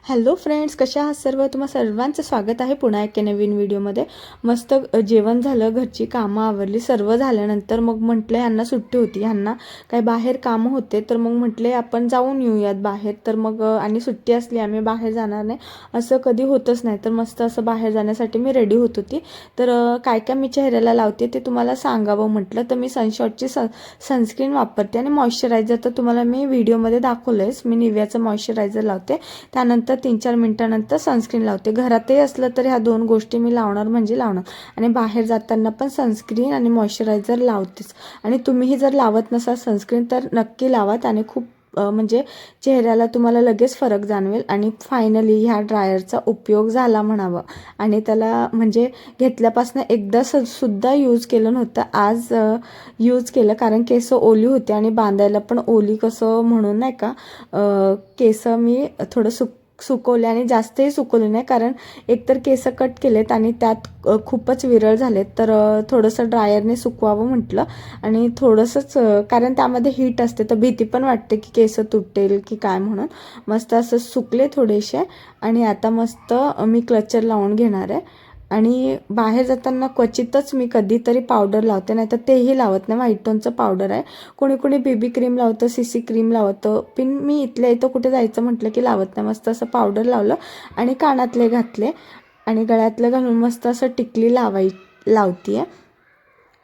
Hello friends, कशा आहात सर्व? तुम्हा सर्वांचं स्वागत आहे पुन्हा एका नवीन व्हिडिओमध्ये. मस्त जेवण झालं, घरची कामं आवरली, सर्व झाल्यानंतर मग म्हटलं यांना सुट्टी होती, यांना काही बाहेर कामं होते, तर मग म्हटले आपण जाऊन येऊयात बाहेर. तर मग आणि सुट्टी असली, आम्ही बाहेर जाणार नाही असं कधी होतच नाही. तर मस्त असं बाहेर जाण्यासाठी मी रेडी होत होती. तर काय काय मी चेहऱ्याला लावते ते तुम्हाला सांगावं म्हटलं. तर मी सनशॉटची सनस्क्रीन वापरते आणि मॉइश्चरायझर तर तुम्हाला मी व्हिडिओमध्ये दाखवलंयच. मी निव्याचं मॉइश्चरायझर लावते, त्यानंतर 3-4 मिनिटानंतर सनस्क्रीन लावते. घरातही असलं तर ह्या दोन गोष्टी मी लावणार म्हणजे लावणार. आणि बाहेर जाताना पण सनस्क्रीन आणि मॉइश्चरायझर लावतेच. आणि तुम्हीही जर लावत नसाल सनस्क्रीन तर नक्की लावा, त्याने खूप म्हणजे चेहऱ्याला तुम्हाला लगेच फरक जाणवेल. आणि फायनली ह्या ड्रायरचा उपयोग झाला म्हणावं. आणि त्याला म्हणजे घेतल्यापासून एकदा सुद्धा यूज केलं नव्हतं, आज यूज केलं, कारण केस ओली होती आणि बांधायला पण ओली कसं म्हणून नाही का केस मी थोडं सुकवले आणि जास्तही सुकवले नाही, कारण एकतर केस कट केलेत आणि त्यात खूपच विरळ झालेत. तर थोडंसं ड्रायरने सुकवावं म्हटलं. आणि थोडंसंच कारण त्यामध्ये हीट असते तर भीती पण वाटते की केस तुटेल की काय म्हणून. मस्त असं सुकले थोडेसे. आणि आता मस्त मी क्लचर लावून घेणार आहे. आणि बाहेर जाताना क्वचितच मी कधीतरी पावडर लावते, नाही तर तेही लावत नाही. व्हाईट टोनचं पावडर आहे. कोणी कोणी बेबी क्रीम लावतं, सीसी क्रीम लावतं, पण मी इथल्या इथं कुठे जायचं म्हटलं की लावत नाही. मस्त असं पावडर लावलं आणि कानातले घातले आणि गळ्यातलं घालून मस्त असं टिकली लावते.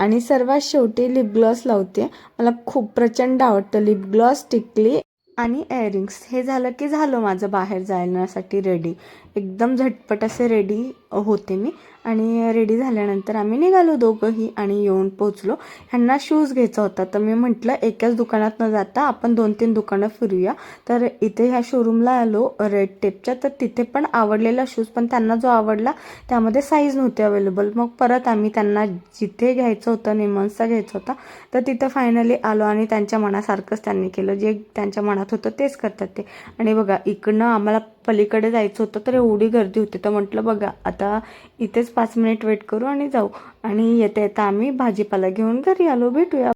आणि सर्वात शेवटी लिप ग्लॉस लावते. मला खूप प्रचंड आवडतं लिप ग्लॉस, टिकली आणि इयरिंग्स. हे झालं की झालं माझं बाहेर जाण्यासाठी रेडी. एकदम झटपट असे रेडी होते मी. आणि रेडी झाल्यानंतर आम्ही निघालो दोघंही आणि येऊन पोचलो. ह्यांना शूज घ्यायचा होता, तर मी म्हटलं एकाच दुकानात न जाता आपण 2-3 दुकानं फिरूया. तर इथे ह्या शोरूमला आलो रेड टेपच्या. तर तिथे पण आवडलेला शूज, पण त्यांना जो आवडला त्यामध्ये साईज नव्हते अवेलेबल. मग परत आम्ही त्यांना जिथे घ्यायचं होतं, निमन्सचा घ्यायचा होता, तर तिथं फायनली आलो. आणि त्यांच्या मनासारखंच त्यांनी केलं, जे त्यांच्या मनात होतं तेच करतात ते. आणि बघा, इकडनं आम्हाला पलीकडे जायचं होतं तर एवढी गर्दी होती. तर म्हटलं बघा आता इथेच 5 मिनिट वेट करू आणि जाऊ. आणि येता येता आम्ही भाजीपाला घेऊन घरी आलो. भेटूया.